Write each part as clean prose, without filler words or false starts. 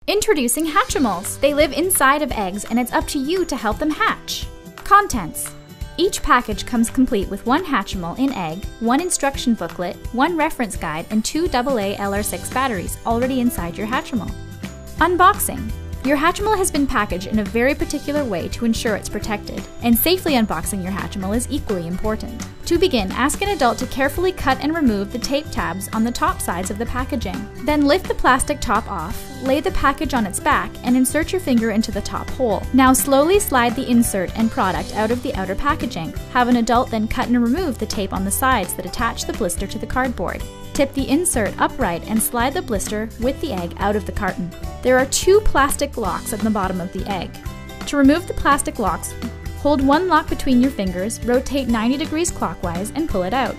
Introducing Hatchimals. They live inside of eggs and it's up to you to help them hatch. Contents. Each package comes complete with 1 Hatchimal in egg, 1 instruction booklet, 1 reference guide, and 2 AA LR6 batteries already inside your Hatchimal. Unboxing. Your Hatchimal has been packaged in a very particular way to ensure it's protected, and safely unboxing your Hatchimal is equally important. To begin, ask an adult to carefully cut and remove the tape tabs on the top sides of the packaging. Then lift the plastic top off, lay the package on its back, and insert your finger into the top hole. Now slowly slide the insert and product out of the outer packaging. Have an adult then cut and remove the tape on the sides that attach the blister to the cardboard. Tip the insert upright and slide the blister with the egg out of the carton. There are 2 plastic locks at the bottom of the egg. To remove the plastic locks, hold 1 lock between your fingers, rotate 90 degrees clockwise, and pull it out.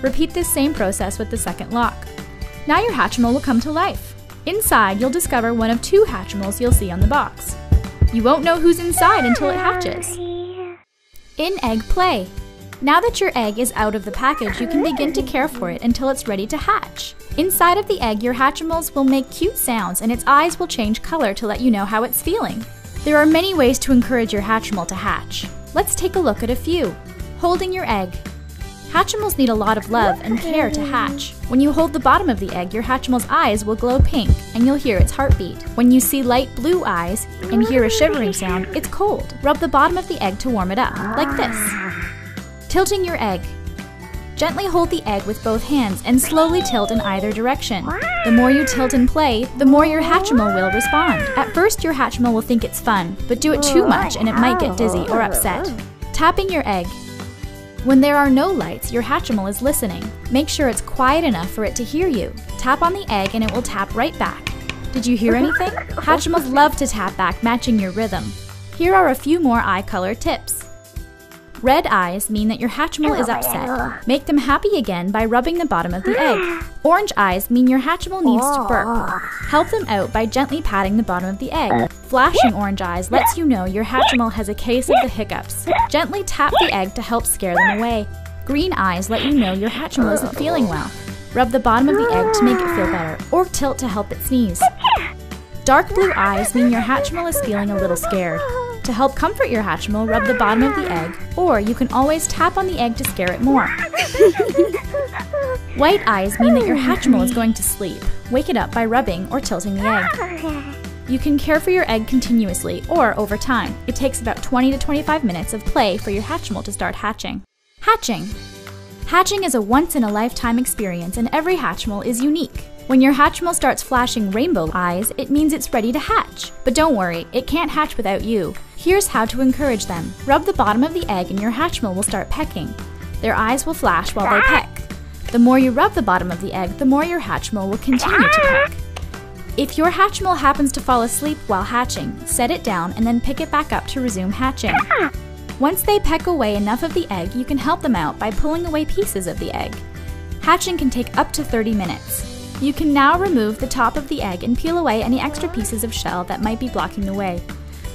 Repeat this same process with the second lock. Now your Hatchimal will come to life. Inside, you'll discover one of 2 Hatchimals you'll see on the box. You won't know who's inside until it hatches. In-egg play. Now that your egg is out of the package, you can begin to care for it until it's ready to hatch. Inside of the egg, your Hatchimals will make cute sounds and its eyes will change color to let you know how it's feeling. There are many ways to encourage your Hatchimal to hatch. Let's take a look at a few. Holding your egg. Hatchimals need a lot of love and care to hatch. When you hold the bottom of the egg, your Hatchimal's eyes will glow pink and you'll hear its heartbeat. When you see light blue eyes and hear a shivering sound, it's cold. Rub the bottom of the egg to warm it up, like this. Tilting your egg. Gently hold the egg with both hands and slowly tilt in either direction. The more you tilt and play, the more your Hatchimal will respond. At first, your Hatchimal will think it's fun, but do it too much and it might get dizzy or upset. Tapping your egg. When there are no lights, your Hatchimal is listening. Make sure it's quiet enough for it to hear you. Tap on the egg and it will tap right back. Did you hear anything? Hatchimals love to tap back, matching your rhythm. Here are a few more eye color tips. Red eyes mean that your Hatchimal is upset. Make them happy again by rubbing the bottom of the egg. Orange eyes mean your Hatchimal needs to burp. Help them out by gently patting the bottom of the egg. Flashing orange eyes lets you know your Hatchimal has a case of the hiccups. Gently tap the egg to help scare them away. Green eyes let you know your Hatchimal isn't feeling well. Rub the bottom of the egg to make it feel better, or tilt to help it sneeze. Dark blue eyes mean your Hatchimal is feeling a little scared. To help comfort your Hatchimal, rub the bottom of the egg, or you can always tap on the egg to scare it more. White eyes mean that your Hatchimal is going to sleep. Wake it up by rubbing or tilting the egg. You can care for your egg continuously or over time. It takes about 20 to 25 minutes of play for your Hatchimal to start hatching. Hatching. Hatching is a once-in-a-lifetime experience and every Hatchimal is unique. When your Hatchimal starts flashing rainbow eyes, it means it's ready to hatch. But don't worry, it can't hatch without you. Here's how to encourage them. Rub the bottom of the egg and your Hatchimal will start pecking. Their eyes will flash while they peck. The more you rub the bottom of the egg, the more your Hatchimal will continue to peck. If your Hatchimal happens to fall asleep while hatching, set it down and then pick it back up to resume hatching. Once they peck away enough of the egg, you can help them out by pulling away pieces of the egg. Hatching can take up to 30 minutes. You can now remove the top of the egg and peel away any extra pieces of shell that might be blocking the way.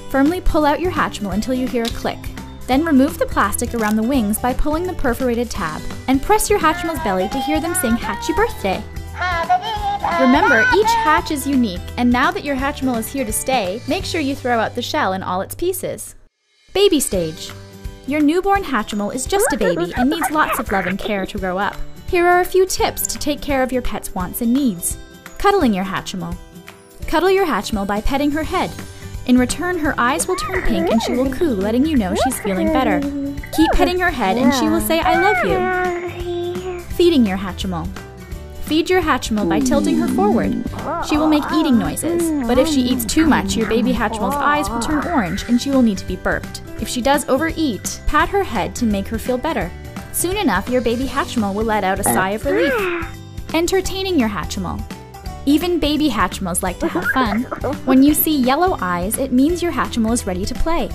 Firmly pull out your Hatchimal until you hear a click. Then remove the plastic around the wings by pulling the perforated tab, and press your Hatchimal's belly to hear them sing Hatchy Birthday. Remember, each hatch is unique, and now that your Hatchimal is here to stay, make sure you throw out the shell in all its pieces. Baby stage. Your newborn Hatchimal is just a baby and needs lots of love and care to grow up. Here are a few tips to take care of your pet's wants and needs. Cuddling your Hatchimal. Cuddle your Hatchimal by petting her head. In return, her eyes will turn pink and she will coo, letting you know she's feeling better. Keep petting her head and she will say, "I love you." Feeding your Hatchimal. Feed your Hatchimal by tilting her forward. She will make eating noises, but if she eats too much, your baby Hatchimal's eyes will turn orange and she will need to be burped. If she does overeat, pat her head to make her feel better. Soon enough, your baby Hatchimal will let out a sigh of relief. Entertaining your Hatchimal. Even baby Hatchimals like to have fun. When you see yellow eyes, it means your Hatchimal is ready to play.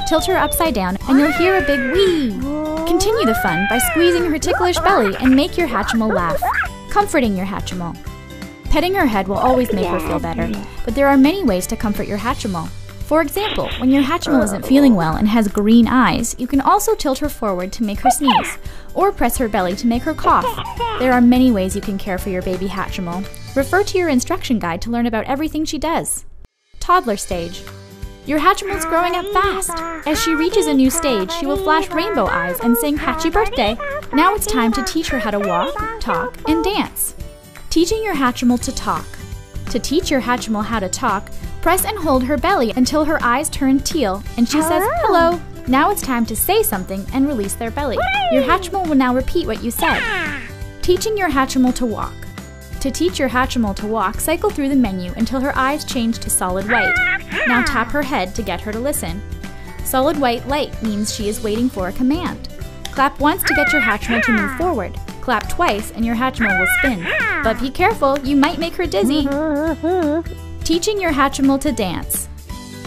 Tilt her upside down and you'll hear a big wee. Continue the fun by squeezing her ticklish belly and make your Hatchimal laugh. Comforting your Hatchimal. Petting her head will always make her feel better, but there are many ways to comfort your Hatchimal. For example, when your Hatchimal isn't feeling well and has green eyes, you can also tilt her forward to make her sneeze, or press her belly to make her cough. There are many ways you can care for your baby Hatchimal. Refer to your instruction guide to learn about everything she does. toddler stage. Your Hatchimal's growing up fast. As she reaches a new stage, she will flash rainbow eyes and sing Hatchy Birthday. Now it's time to teach her how to walk, talk, and dance. Teaching your Hatchimal to talk. To teach your Hatchimal how to talk, press and hold her belly until her eyes turn teal and she says, "Hello." Now it's time to say something and release their belly. Your Hatchimal will now repeat what you said. Teaching your Hatchimal to walk. To teach your Hatchimal to walk, cycle through the menu until her eyes change to solid white. Now tap her head to get her to listen. Solid white light means she is waiting for a command. Clap once to get your Hatchimal to move forward. Clap twice and your Hatchimal will spin. But be careful, you might make her dizzy. Teaching your Hatchimal to dance.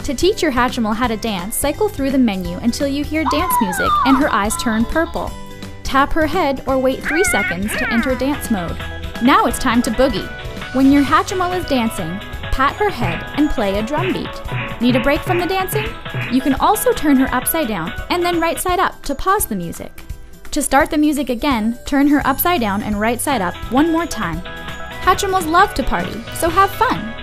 To teach your Hatchimal how to dance, cycle through the menu until you hear dance music and her eyes turn purple. Tap her head or wait 3 seconds to enter dance mode. Now it's time to boogie. When your Hatchimal is dancing, pat her head and play a drum beat. Need a break from the dancing? You can also turn her upside down and then right side up to pause the music. To start the music again, turn her upside down and right side up one more time. Hatchimals love to party, so have fun.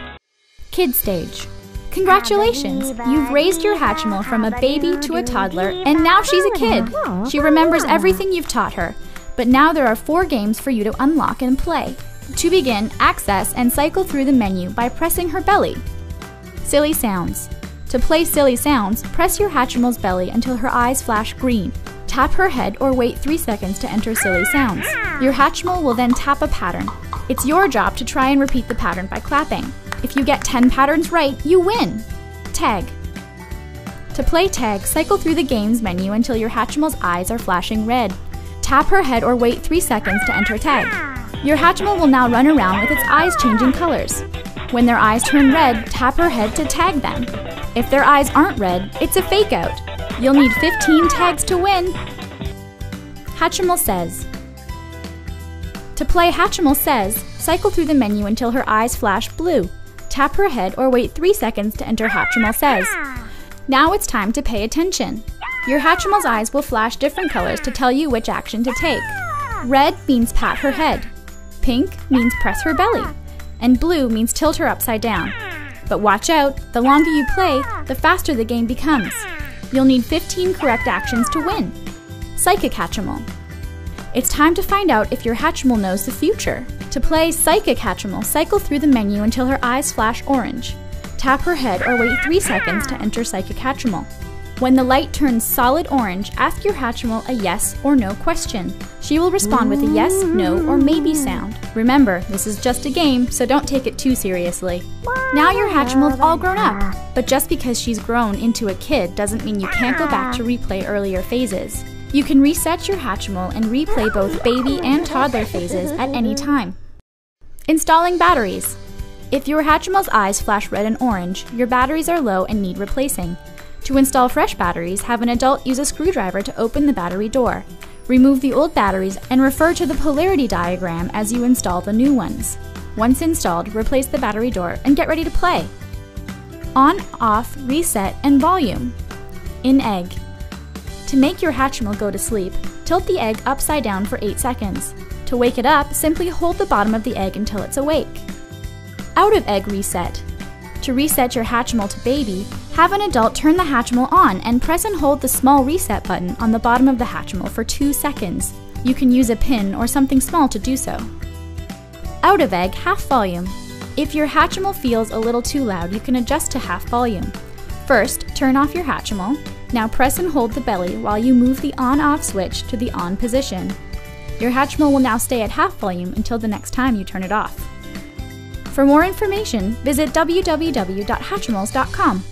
Kid stage. Congratulations! You've raised your Hatchimal from a baby to a toddler, and now she's a kid. She remembers everything you've taught her. But now there are 4 games for you to unlock and play. To begin, access and cycle through the menu by pressing her belly. Silly sounds. To play silly sounds, press your Hatchimal's belly until her eyes flash green. Tap her head or wait 3 seconds to enter silly sounds. Your Hatchimal will then tap a pattern. It's your job to try and repeat the pattern by clapping. If you get 10 patterns right, you win! Tag. To play tag, cycle through the games menu until your Hatchimal's eyes are flashing red. Tap her head or wait 3 seconds to enter tag. Your Hatchimal will now run around with its eyes changing colors. When their eyes turn red, tap her head to tag them. If their eyes aren't red, it's a fake out. You'll need 15 tags to win. Hatchimal says. To play Hatchimal says, cycle through the menu until her eyes flash blue. Tap her head or wait 3 seconds to enter Hatchimal says. Now it's time to pay attention. Your Hatchimal's eyes will flash different colors to tell you which action to take. Red means pat her head. Pink means press her belly. And blue means tilt her upside down. But watch out, the longer you play, the faster the game becomes. You'll need 15 correct actions to win. Psychic Hatchimal. It's time to find out if your Hatchimal knows the future. To play Psychic Hatchimal, cycle through the menu until her eyes flash orange. Tap her head or wait 3 seconds to enter Psychic Hatchimal. When the light turns solid orange, ask your Hatchimal a yes or no question. She will respond with a yes, no, or maybe sound. Remember, this is just a game, so don't take it too seriously. Now your Hatchimal's all grown up, but just because she's grown into a kid doesn't mean you can't go back to replay earlier phases. You can reset your Hatchimal and replay both baby and toddler phases at any time. Installing batteries. If your Hatchimal's eyes flash red and orange, your batteries are low and need replacing. To install fresh batteries, have an adult use a screwdriver to open the battery door. Remove the old batteries and refer to the polarity diagram as you install the new ones. Once installed, replace the battery door and get ready to play. On, off, reset, and volume. In egg. To make your Hatchimal go to sleep, tilt the egg upside down for 8 seconds. To wake it up, simply hold the bottom of the egg until it's awake. Out of egg reset. To reset your Hatchimal to baby, have an adult turn the Hatchimal on and press and hold the small reset button on the bottom of the Hatchimal for 2 seconds. You can use a pin or something small to do so. Out of egg, half volume. If your Hatchimal feels a little too loud, you can adjust to half volume. First, turn off your Hatchimal. Now press and hold the belly while you move the on-off switch to the on position. Your Hatchimal will now stay at half volume until the next time you turn it off. For more information, visit www.hatchimals.com.